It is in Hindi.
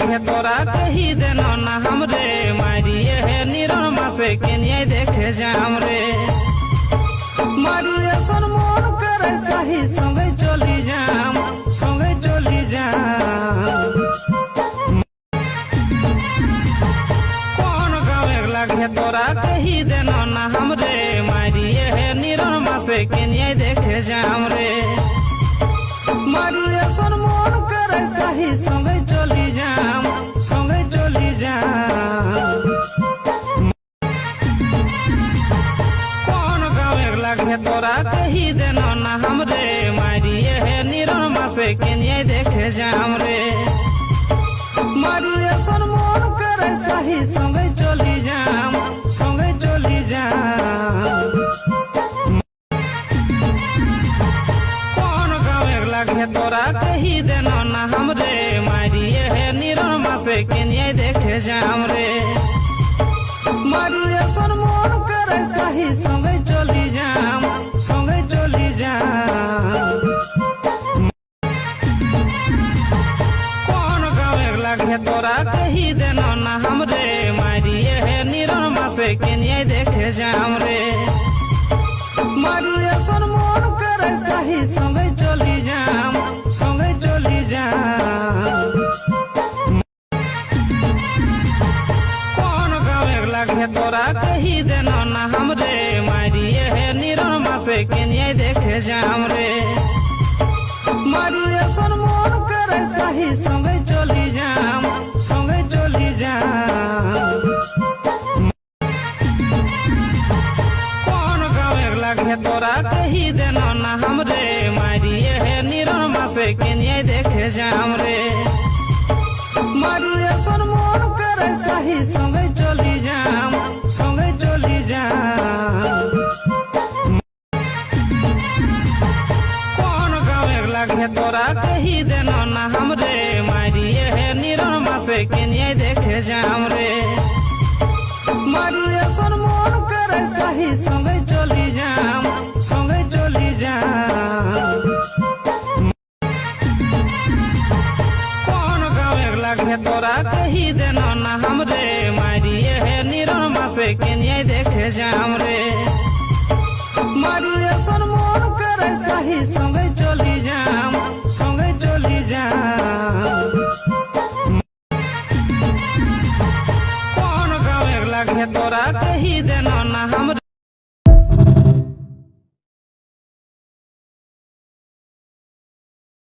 लागे तोरा कही देनो ना हमरे मारिए है निरन मासे केनिया देखे जाम रे मारिए सन मन करे सही संगे चली जाम कौन गावे लागे तोरा कही देनो ना हमरे मारिए है निरन मासे केनिया देखे जाम रे मारिए सन मन करे सही संगे चली जाम कौन गावे लागे तोरा कही देनो ना हमरे मारिए है निरन मासे केनिया देखे जाम रे मारिए सन मन करे सही संगे चली जाम कौन गावे लागे तोरा कही देनो ना हमरे मारिए है निरन मासे केनिया देखे जाम रे मारिए सन मन करे सही संगे चली जाम कौन गावे लागे तोरा कही देनो ना हमरे मारिए है निरन मासे केनिया देखे जाम रे मारिए सन मन करे सही संगे चली जाम कौन गावे लागे तोरा कही देनो ना हमरे मारिए है निरन मासे केनिया देखे जाम रे मारिए सन मन करे सही संगे चली जाम कौन गावे लागे तोरा कही देनो ना हमरे मारिए है निरन मासे केनिया देखे जाम रे मारिए सन मन करे सही संगे चली जाम कौन गावे लागे तोरा कही देनो ना हमरे मारिए है निरन मासे केनिया देखे जाम रे मारिए सन मन करे सही संगे चली जाम कौन गावे लागे तोरा कही देनो ना हमरे मारिए है निरन मासे केनिया देखे जाम रे मारिए सन मन करे सही संगे चली जाम